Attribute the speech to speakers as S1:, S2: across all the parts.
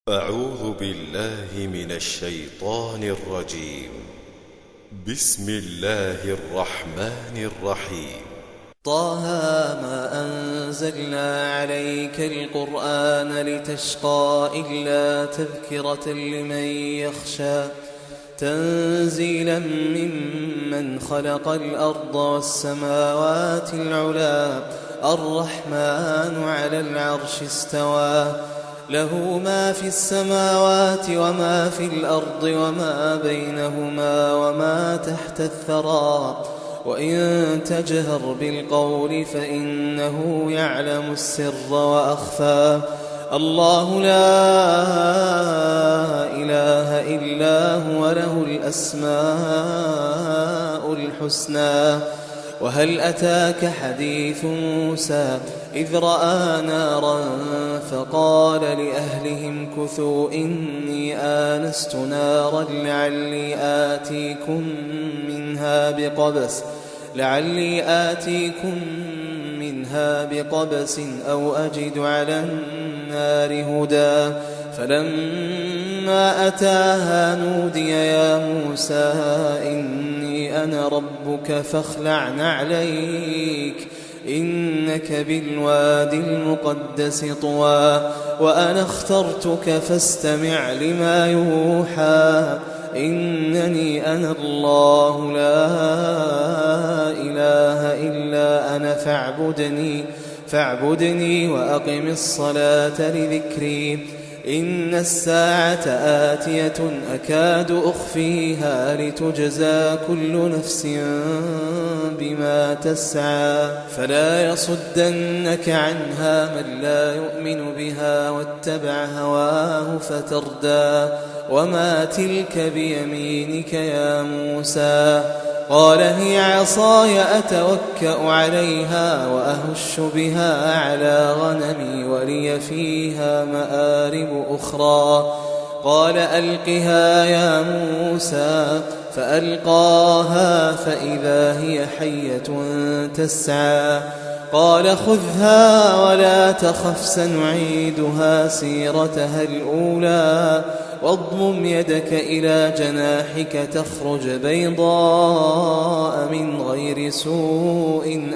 S1: أعوذ بالله من الشيطان الرجيم. بسم الله الرحمن الرحيم.
S2: طه ما أنزلنا عليك القرآن لتشقى إلا تذكرة لمن يخشى تنزيلا ممن خلق الأرض والسماوات العلى الرحمن على العرش استوى له ما في السماوات وما في الأرض وما بينهما وما تحت الثرى وإن تجهر بالقول فإنه يعلم السر وأخفى الله لا إله إلا هو له الأسماء الحسنى وهل أتاك حديث موسى إذ رأى نارا فقال لأهلهم كثوا إني آنست نارا لعلي آتيكم منها بقبس أو أجد على النار هدى فلما أتاها نودي يا موسى إني أنا ربك فاخلع نعليك إنك بالوادي المقدس طوى وأنا اخترتك فاستمع لما يوحى إنني أنا الله لا إله إلا أنا فاعبدني وأقم الصلاة لذكري إن الساعة آتية أكاد أخفيها لتجزى كل نفس بما تسعى فلا يصدنك عنها من لا يؤمن بها واتبع هواه فتردى وما تلك بيمينك يا موسى قال هي عصاي أتوكأ عليها وأهش بها على غنمي ولي فيها مآرب أخرى قال ألقها يا موسى فألقاها فإذا هي حية تسعى قال خذها ولا تخف سنعيدها سيرتها الأولى واضمم يدك إلى جناحك تخرج بيضاء من غير سوء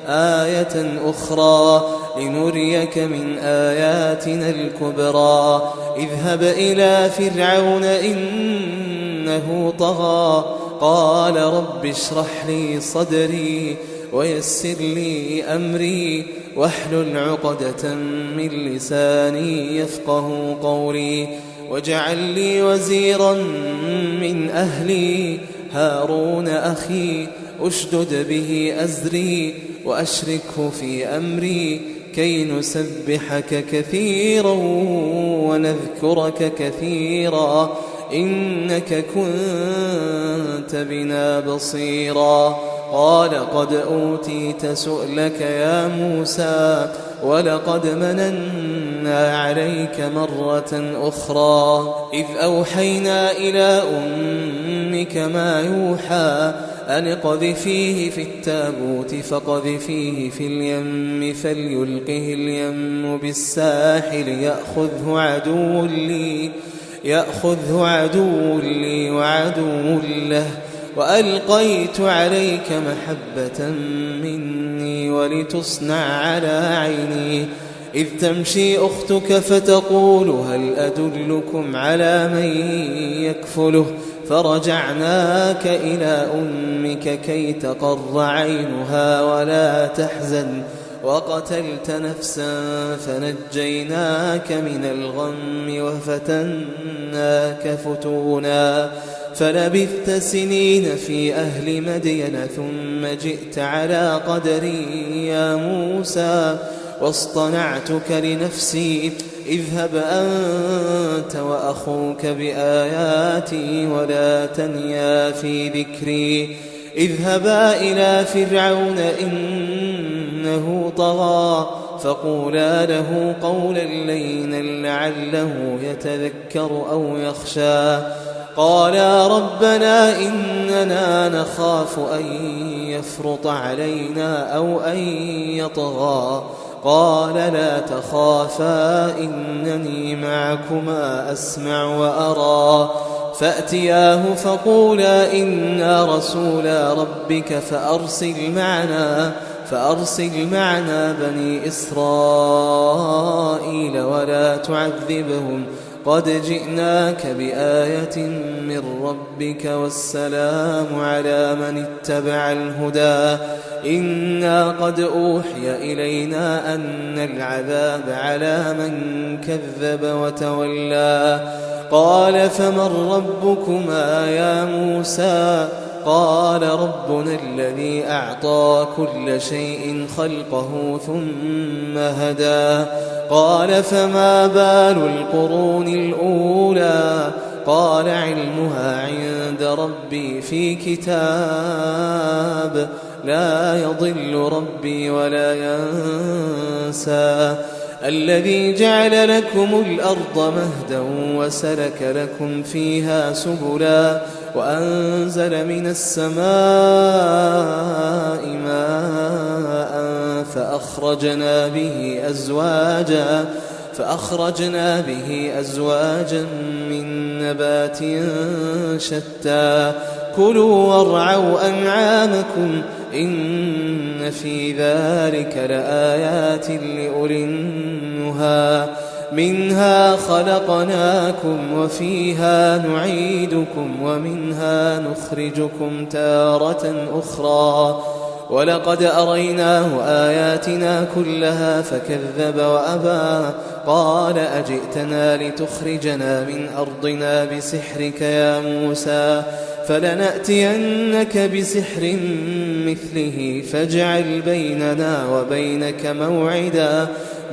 S2: آية أخرى لنريك من آياتنا الكبرى اذهب إلى فرعون إنه طغى قال رب اشرح لي صدري ويسر لي أمري واحلل عقدة من لساني يفقه قولي واجعل لي وزيرا من أهلي هارون أخي أشدد به أزري وأشركه في أمري كي نسبحك كثيرا ونذكرك كثيرا إنك كنت بنا بصيرا قال قد أوتيت سؤلك يا موسى ولقد مننا عليك مرة أخرى إذ أوحينا إلى أمك ما يوحى أن اقذفيه في التابوت فقذفيه في اليم فليلقه اليم بالساحل يأخذه عدو لي وعدو له وألقيت عليك محبة مني ولتصنع على عيني إذ تمشي أختك فتقول هل أدلكم على من يكفله فرجعناك إلى أمك كي تقر عينها ولا تحزن وقتلت نفسا فنجيناك من الغم وفتناك فتونا فلبثت سنين في أهل مدين ثم جئت على قدري يا موسى واصطنعتك لنفسي اذهب أنت وأخوك بآياتي ولا تنيا في ذكري اذهبا إلى فرعون إنه طغى فقولا له قولا لينا لعله يتذكر أو يخشى قالا ربنا إننا نخاف أن يفرط علينا أو أن يطغى قال لا تخافا إنني معكما أسمع وأرى فأتياه فقولا إنا رسولا ربك فأرسل معنا بني إسرائيل ولا تعذبهم قد جئناك بآية من ربك والسلام على من اتبع الهدى إنا قد أوحي إلينا أن العذاب على من كذب وتولى قال فمن ربكما يا موسى قال ربنا الذي أعطى كل شيء خلقه ثم هدى قال فما بال القرون الأولى قال علمها عند ربي في كتاب لا يضل ربي ولا ينسى الذي جعل لكم الأرض مهدا وسلك لكم فيها سبلا وأنزل من السماء ماء فأخرجنا به أزواجا من نبات شتى كلوا وارعوا أنعامكم إن في ذلك لآيات لأولي النهى منها خلقناكم وفيها نعيدكم ومنها نخرجكم تارة أخرى ولقد أريناه آياتنا كلها فكذب وأبى قال أجئتنا لتخرجنا من أرضنا بسحرك يا موسى فلنأتينك بسحر مثله فاجعل بيننا وبينك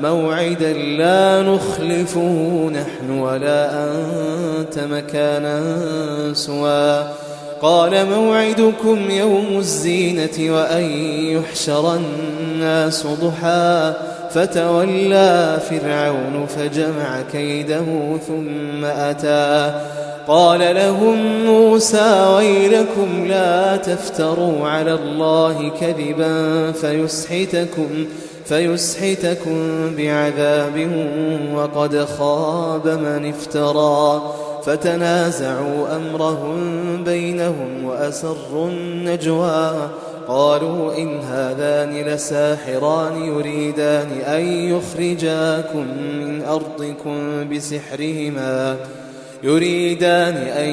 S2: موعدا لا نخلفه نحن ولا أنت مكانا سوى قال موعدكم يوم الزينة وأن يحشر الناس ضحى فتولى فرعون فجمع كيده ثم أتى قال لهم موسى ويلكم لا تفتروا على الله كذبا فيسحتكم بعذاب وقد خاب من افترى فتنازعوا أمرهم بينهم وأسروا النجوى قالوا إن هذان لساحران يريدان أن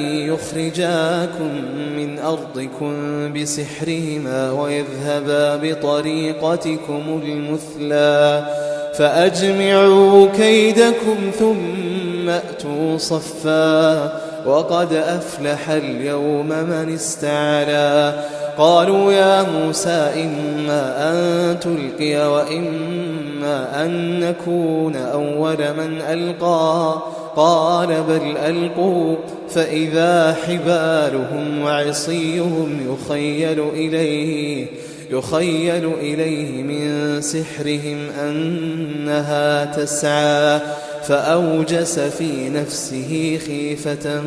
S2: يخرجاكم من أرضكم بسحرهما ويذهبا بطريقتكم المثلى فأجمعوا كيدكم ثم أتوا صفا وقد أفلح اليوم من استعلى قالوا يا موسى إما أن تلقي وإما أن نكون أول من ألقى قال بل ألقوا فإذا حبالهم وعصيهم يخيل إليه من سحرهم أنها تسعى فأوجس في نفسه خيفة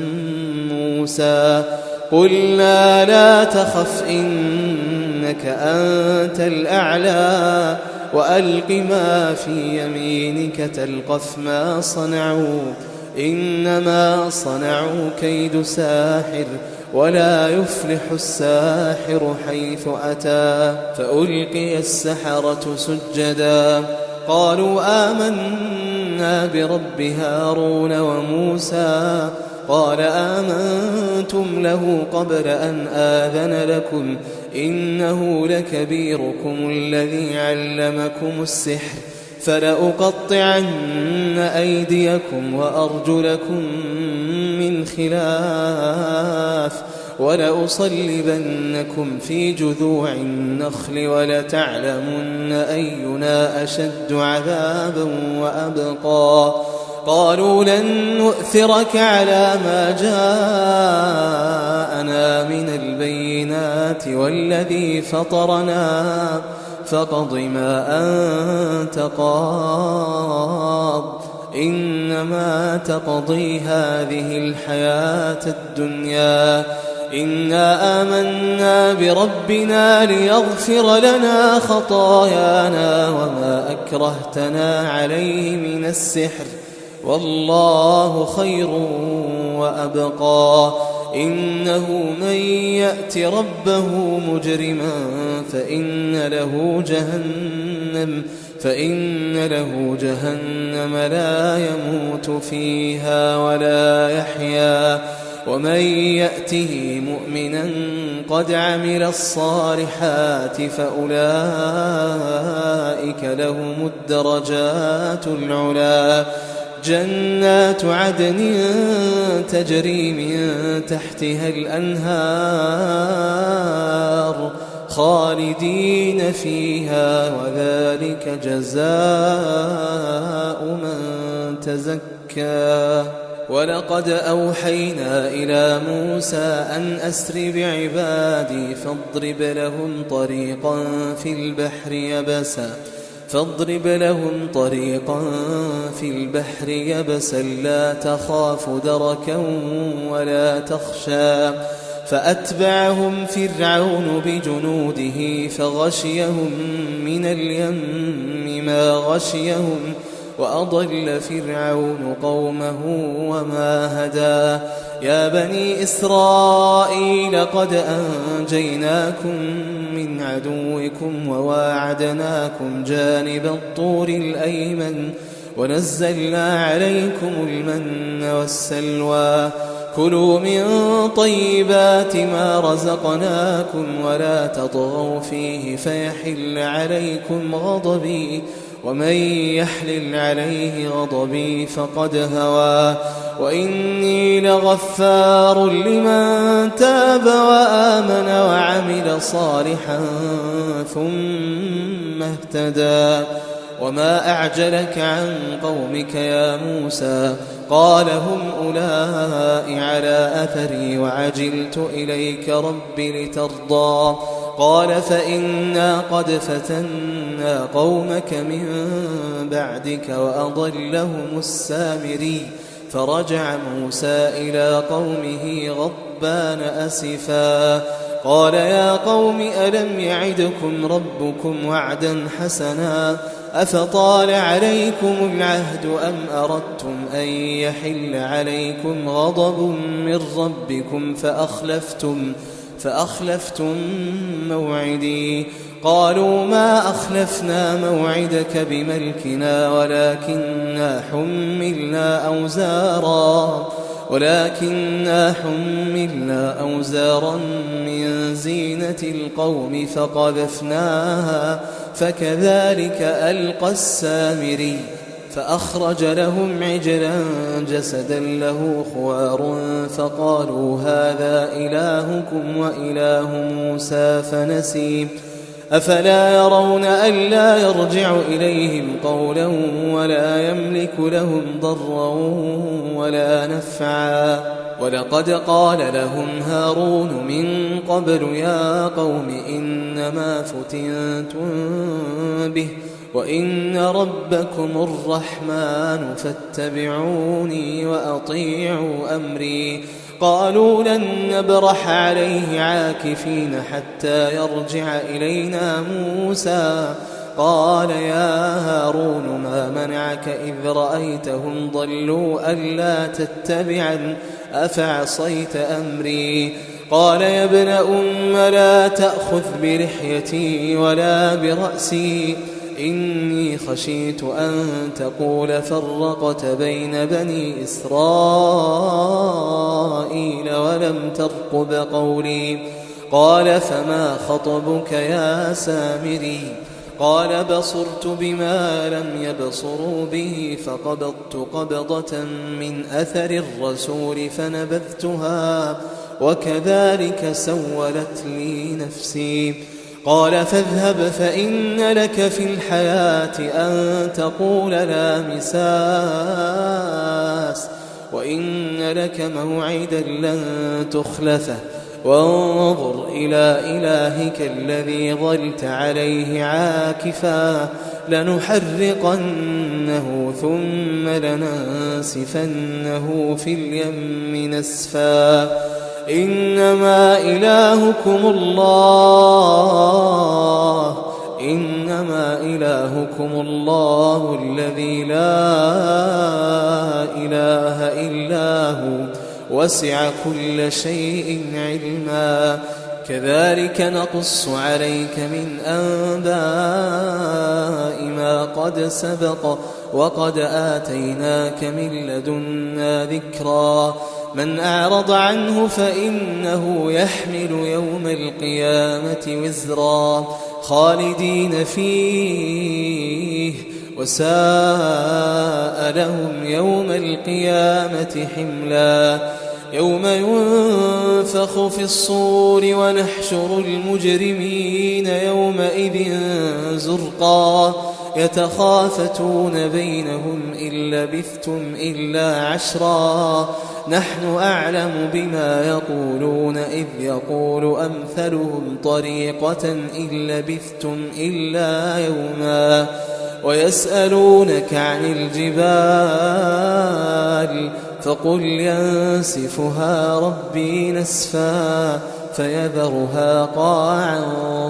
S2: موسى قلنا لا تخف إنك أنت الأعلى وألق ما في يمينك تلقف ما صنعوا إنما صنعوا كيد ساحر ولا يفلح الساحر حيث أتى فألقي السحرة سجدا قالوا آمنا برب هارون وموسى قال آمنتم له قبل أن آذن لكم إنه لكبيركم الذي علمكم السحر فلأقطعن أيديكم وأرجلكم من خلاف ولأصلبنكم في جذوع النخل ولتعلمن أينا أشد عذابا وأبقى قالوا لن نؤثرك على ما جاءنا من البينات والذي فطرنا فاقض ما أنت قاض إنما تقضي هذه الحياة الدنيا إنا آمنا بربنا ليغفر لنا خطايانا وما أكرهتنا عليه من السحر والله خير وأبقى إنه من يأت ربه مجرما فإن له جهنم لا يموت فيها ولا يحيا ومن يأته مؤمنا قد عمل الصالحات فأولئك لهم الدرجات العلا جنات عدن تجري من تحتها الأنهار خالدين فيها وذلك جزاء من تزكى ولقد أوحينا إلى موسى أن أسر بعبادي فاضرب لهم طريقا في البحر يبسا لا تخاف دركا ولا تخشى فأتبعهم فرعون بجنوده فغشيهم من اليم ما غشيهم وأضل فرعون قومه وما هدى يا بني إسرائيل قد أنجيناكم من عدوكم وواعدناكم جانب الطور الأيمن ونزلنا عليكم المن والسلوى كلوا من طيبات ما رزقناكم ولا تطغوا فيه فيحل عليكم غضبي ومن يحلل عليه غضبي فقد هوى وإني لغفار لمن تاب وآمن وعمل صالحا ثم اهتدى وما أعجلك عن قومك يا موسى قال هم أولئك على أثري وعجلت إليك رب لترضى قال فإنا قد فتنا قومك من بعدك وأضلهم السامري فرجع موسى إلى قومه غضبان أسفا قال يا قوم ألم يعدكم ربكم وعدا حسنا أفطال عليكم العهد أم أردتم أن يحل عليكم غضب من ربكم فأخلفتم موعدي قالوا ما أخلفنا موعدك بملكنا ولكننا حملنا أوزارا من زينة القوم فقذفناها فكذلك ألقى السامري فأخرج لهم عجلا جسدا له خوار فقالوا هذا إلهكم وإله موسى فنسي أفلا يرون ألا يرجع إليهم قولا ولا يملك لهم ضرا ولا نفعا ولقد قال لهم هارون من قبل يا قوم إنما فتنتم به وإن ربكم الرحمن فاتبعوني وأطيعوا أمري قالوا لن نبرح عليه عاكفين حتى يرجع إلينا موسى قال يا هارون ما منعك إذ رأيتهم ضلوا ألا تتبعا أفعصيت أمري قال يا ابن أم لا تأخذ بلحيتي ولا برأسي إني خشيت أن تقول فرقت بين بني إسرائيل ولم ترقب قولي قال فما خطبك يا سامري قال بصرت بما لم يبصروا به فقبضت قبضة من أثر الرسول فنبذتها وكذلك سولت لي نفسي قال فاذهب فإن لك في الحياة أن تقول لا مساس وإن لك موعدا لن تخلفه وانظر إلى إلهك الذي ظلت عليه عاكفا لنحرقنه ثم لننسفنه في اليم نسفا إنما إلهكم الله الذي لا إله إلا هو وسع كل شيء علما كذلك نقص عليك من أنباء ما قد سبق وقد آتيناك من لدنا ذكرا من أعرض عنه فإنه يحمل يوم القيامة وزرا خالدين فيه وساء لهم يوم القيامة حملا يوم ينفخ في الصور ونحشر المجرمين يومئذ زرقا يتخافتون بينهم إن لبثتم إلا عشرا نحن أعلم بما يقولون إذ يقول أمثلهم طريقة إن لبثتم إلا يوما ويسألونك عن الجبال فقل ينسفها ربي نسفا فيذرها قاعا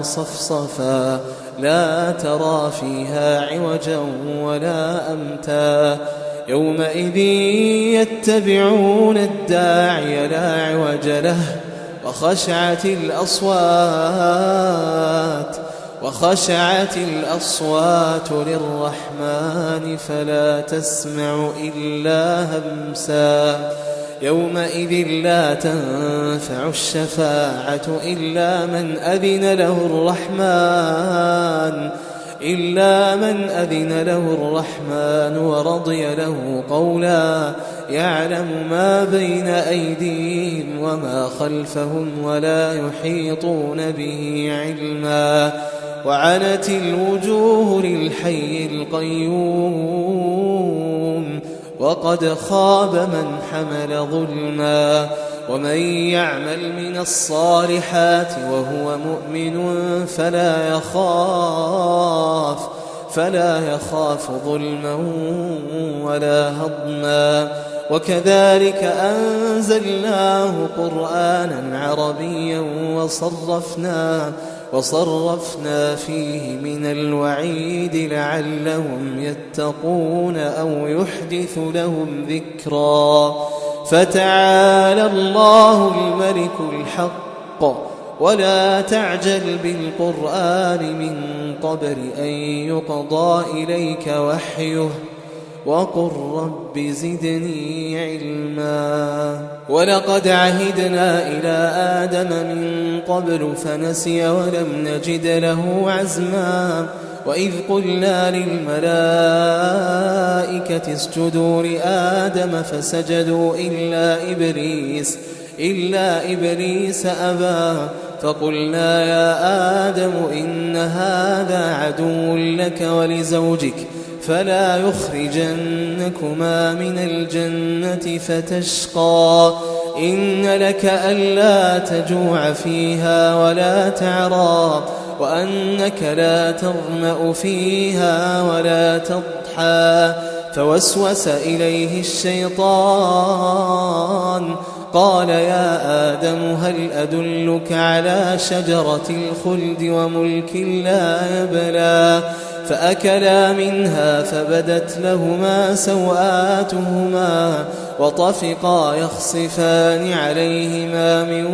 S2: صفصفا لا ترى فيها عوجا ولا أمتا يومئذ يتبعون الداعي لا عوج له وخشعت الأصوات للرحمن فلا تسمع إلا همسا يومئذ لا تنفع الشفاعة إلا من أذن له الرحمن ورضي له قولا يعلم ما بين أيديهم وما خلفهم ولا يحيطون به علما وعنت الوجوه للحي القيوم وقد خاب من حمل ظلما ومن يعمل من الصالحات وهو مؤمن فلا يخاف ظلما ولا هضما وكذلك أنزلناه قرآنا عربيا وصرفنا فيه من الوعيد لعلهم يتقون أو يحدث لهم ذكرا فتعالى الله الملك الحق ولا تعجل بالقرآن من قبل أن يقضى إليك وحيه وقل رب زدني علما ولقد عهدنا إلى آدم من قبل فنسي ولم نجد له عزما وإذ قلنا للملائكة اسجدوا لآدم فسجدوا إلا إبليس أبى فقلنا يا آدم إن هذا عدو لك ولزوجك فلا يخرجنكما من الجنة فتشقى إن لك ألا تجوع فيها ولا تعرى وأنك لا تظمأ فيها ولا تضحى فوسوس إليه الشيطان قال يا آدم هل أدلك على شجرة الخلد وملك لا يبلى فأكلا منها فبدت لهما سوآتهما وطفقا يخصفان عليهما من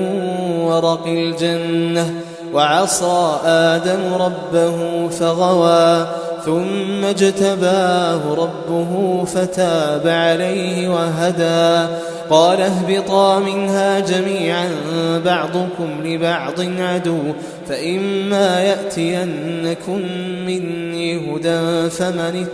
S2: ورق الجنة وعصى آدم ربه فغوى ثم اجتباه ربه فتاب عليه وهدى قال اهبطا منها جميعا بعضكم لبعض عدو فإما يأتينكم مني هدى فمن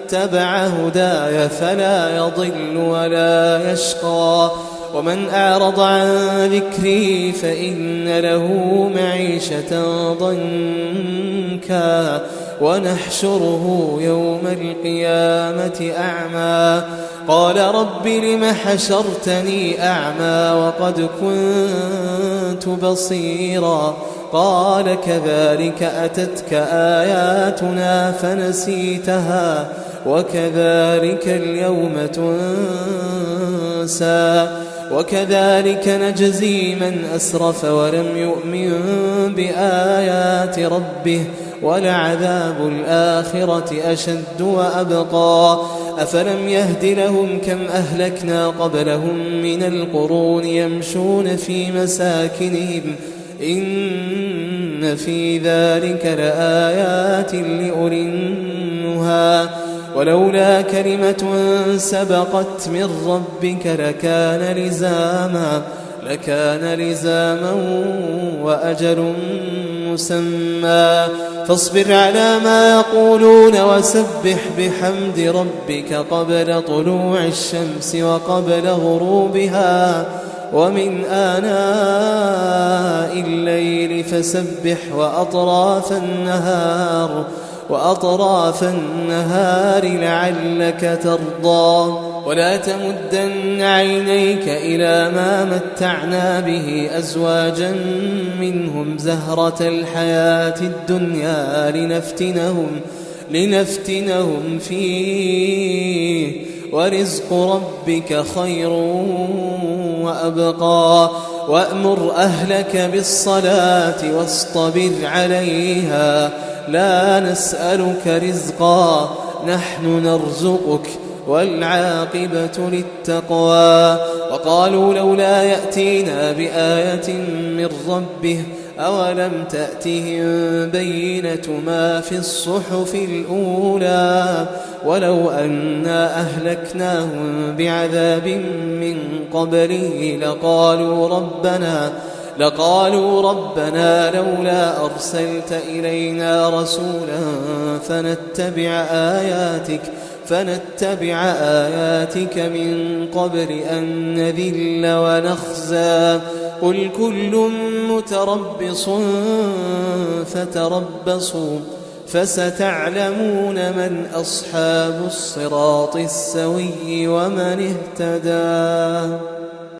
S2: اتبع هداي فلا يضل ولا يشقى ومن أعرض عن ذكري فإن له معيشة ضنكا ونحشره يوم القيامة أعمى قال رب لم حشرتني أعمى وقد كنت بصيرا قال كذلك أتتك آياتنا فنسيتها وكذلك اليوم تنسى وكذلك نجزي من أسرف ولم يؤمن بآيات ربه ولعذاب الآخرة أشد وأبقى أفلم يهد لهم كم أهلكنا قبلهم من القرون يمشون في مساكنهم إن في ذلك لآيات لأولي النهى ولولا كلمة سبقت من ربك لكان لزاما وأجل مسمى فاصبر على ما يقولون وسبح بحمد ربك قبل طلوع الشمس وقبل غروبها ومن آناء الليل فسبح وأطراف النهار لعلك ترضى ولا تمدن عينيك إلى ما متعنا به أزواجا منهم زهرة الحياة الدنيا لنفتنهم فيه ورزق ربك خير وأبقى وأمر أهلك بالصلاة واصطبر عليها لا نسألك رزقا نحن نرزقك والعاقبة للتقوى وقالوا لولا يأتينا بآية من ربه أولم تأتهم بينة ما في الصحف الأولى ولو أنا أهلكناهم بعذاب من قبله لقالوا ربنا لولا أرسلت إلينا رسولا فنتبع آياتك من قبل أن نذل ونخزى قل كل متربص فتربصوا فستعلمون من أصحاب الصراط السوي ومن اهتدى